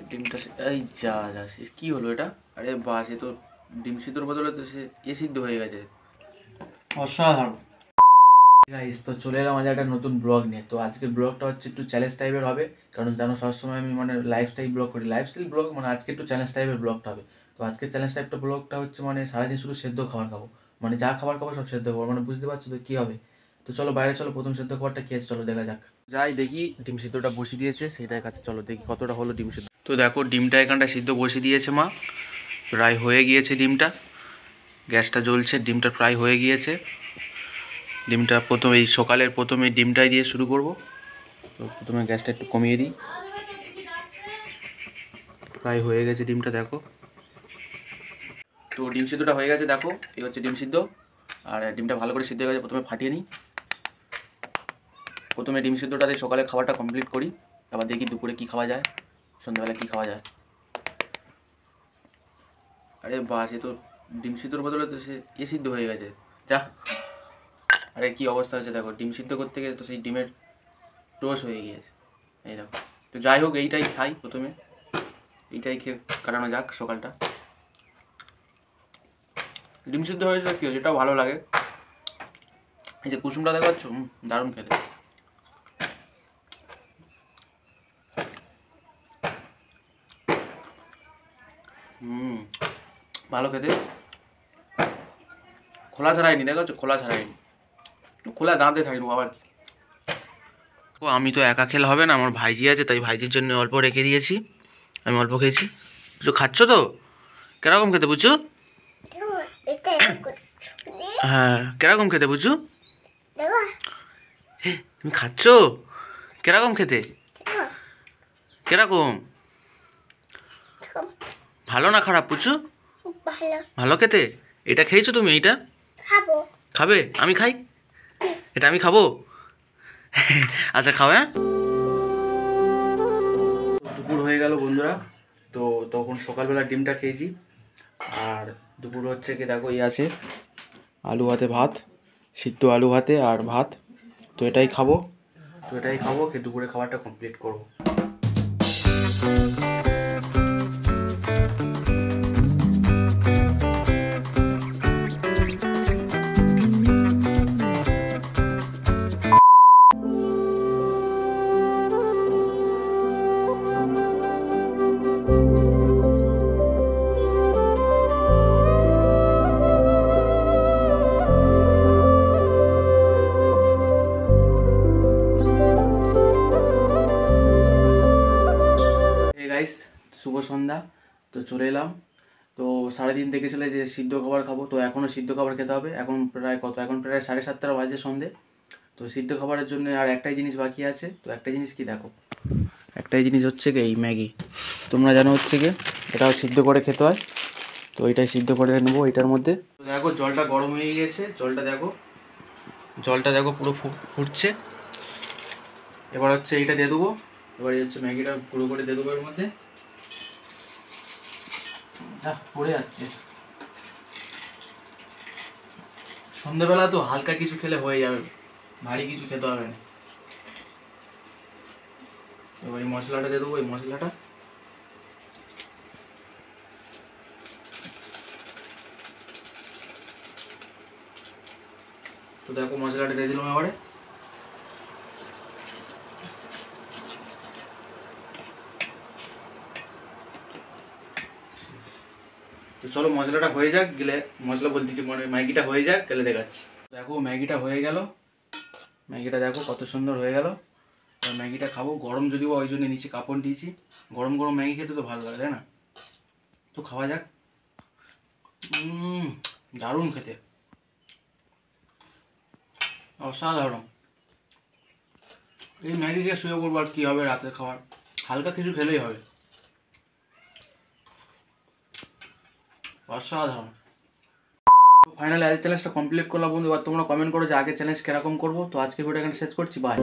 ডিমটা এই যা যা কি হলো এটা? আরে বাস, এ তো ডিম সিদ্ধর বদলে তো সে সিদ্ধ হয়ে গেছে। অসাধারণ গাইস, তো চলে এলাম আজ একটা নতুন ব্লগ নিয়ে। তো আজকের ব্লগটা হচ্ছে একটু চ্যালেঞ্জ টাইপের হবে, কারণ জানো সবসময় আমি মানে লাইফস্টাইল ব্লগ করি, লাইফস্টাইল ব্লগ মানে আজকে একটু চ্যালেঞ্জ টাইপের ব্লগটা হবে। তো আজকের চ্যালেঞ্জ টাইপটা ব্লগটা হচ্ছে মানে সারাদিন শুধু সেদ্ধ খাবার খাবো, মানে যা খাবার খাবো সব সেদ্ধ খাবো, মানে বুঝতে পারছো তো কী হবে। তো চলো বাইরে চলো, প্রথম সেদ্ধ খাবারটা খেয়েছে, চলো দেখা যাক। যাই দেখি, ডিম সিদ্ধটা বসিয়ে দিয়েছে সেইটার কাছে, চলো দেখি কতটা হলো ডিম সিদ্ধ। তো দেখো ডিমটা এখানটা সিদ্ধ বসিয়ে দিয়েছে মা, প্রায় হয়ে গিয়েছে ডিমটা, গ্যাসটা জ্বলছে, ডিমটা প্রায় হয়ে গিয়েছে। ডিমটা প্রথমে এই সকালের প্রথমে ডিমটাই দিয়ে শুরু করব। তো প্রথমে গ্যাসটা একটু কমিয়ে দিই, প্রায় হয়ে গেছে ডিমটা দেখো। তো ডিম সিদ্ধটা হয়ে গেছে দেখো, এই হচ্ছে ডিম সিদ্ধ। আর ডিমটা ভালো করে সিদ্ধ হয়ে গেছে, প্রথমে ফাটিয়ে নিই। প্রথমে ডিম সিদ্ধটা দিয়ে সকালের খাবারটা কমপ্লিট করি, তারপর দেখি দুপুরে কী খাওয়া যায়, সন্ধ্যাবেলা কী খাওয়া যায়। আরে বাস, এ তো ডিম সিদ্ধর বদলে তো সে সিদ্ধ হয়ে গেছে যা। আরে কী অবস্থা হয়েছে দেখো, ডিম সিদ্ধ করতে গিয়ে তো সেই ডিমের টোস হয়ে গিয়েছে, এই দেখো। তো যাই হোক, এইটাই খাই প্রথমে, এইটাই খেয়ে কাটানো যাক সকালটা। ডিম সিদ্ধ হয়েছে কী হয়েছে, এটাও ভালো লাগে। এই যে কুসুমটা দেখতে পাচ্ছ, দারুণ খেতে। ভালো খেতে, খোলা ছাড়াইনি দেখো, খোলা ছাড়াইনি, খোলা দাঁতে ছাড়িনি আবার কি। ও আমি তো একা খেলে হবে না, আমার ভাইজি আছে, তাই ভাইজির জন্য অল্প রেখে দিয়েছি, আমি অল্প খেয়েছি। বুঝছো খাচ্ছ তো? কিরকম খেতে বুঝছো? হ্যাঁ কিরকম খেতে বুঝছো? তুমি খাচ্ছ? কিরকম খেতে? কিরকম? ভালো না খারাপ বুঝছো? ভালো খেতে। এটা খেয়েছো তুমি? এইটা খাবে? আমি খাই, এটা আমি খাবো। আচ্ছা খাও। হ্যাঁ, দুপুর হয়ে গেল বন্ধুরা। তো তখন সকালবেলা ডিমটা খেয়েছি, আর দুপুর হচ্ছে কি দেখো, আছে আলু ভাতে ভাত, সিদ্ধ আলু ভাতে আর ভাত। তো এটাই খাবো, খেয়ে দুপুরে খাবারটা কমপ্লিট করবো। গাইস, শুভ সন্ধ্যা। তো চলে এলাম। তো সারাদিন দেখেছিলে যে সিদ্ধ খাবার খাবো, তো এখনও সিদ্ধ খাবার খেতে হবে। এখন প্রায় কত, এখন প্রায় 7:30 বাজে সন্ধে। তো সিদ্ধ খাবারের জন্য আর একটাই জিনিস বাকি আছে। তো একটাই জিনিস কি দেখো, একটাই জিনিস হচ্ছে কি এই ম্যাগি। তোমরা জানো হচ্ছে কি এটাও সিদ্ধ করে খেতে হয়, তো এইটাই সিদ্ধ করে নেবো এটার মধ্যে। তো দেখো জলটা গরম হয়ে গেছে, জলটা দেখো পুরো ফুটছে। এবার হচ্ছে এইটা দিয়ে দেবো, এবার হচ্ছে ম্যাগিটা গুঁড়ো করে দিয়ে দেবো এর মধ্যে। যা পড়ে যাচ্ছে, সন্ধ্যেবেলা তো হালকা কিছু খেলে হয়ে যাবে, ভারী কিছু খেতে হবে না। এবার এই মশলাটা দিয়ে দেবো, এই মশলাটা। তো দেখো মশলাটা দিয়ে দিলাম এবারে। তো চলো মশলাটা হয়ে যাক, গেলে মশলা বলতেছি মানে ম্যাগিটা হয়ে যাক, গেলে দেখাচ্ছি। দেখো ম্যাগিটা হয়ে গেল, ম্যাগিটা দেখো কত সুন্দর হয়ে গেল। আর ম্যাগিটা খাবো, গরম যদিও ওই জন্য নিচে কাপড় দিয়েছি, গরম গরম ম্যাগি খেতে তো ভালো লাগে তাই না? তো খাওয়া যাক। দারুণ খেতে, অসাধারণ। এই ম্যাগি খেয়ে শুয়ে পড়বো, আর কী হবে রাতের খাবার, হালকা কিছু খেলেই হবে, অসাধারণ। ফাইনালি আজকের চ্যালেঞ্জটা কমপ্লিট করলাম বন্ধু। আর তোমরা কমেন্ট করো যে আগে চ্যালেঞ্জ কিরকম করবো। তো আজকে ভিডিও এখানে শেষ করছি, বাই।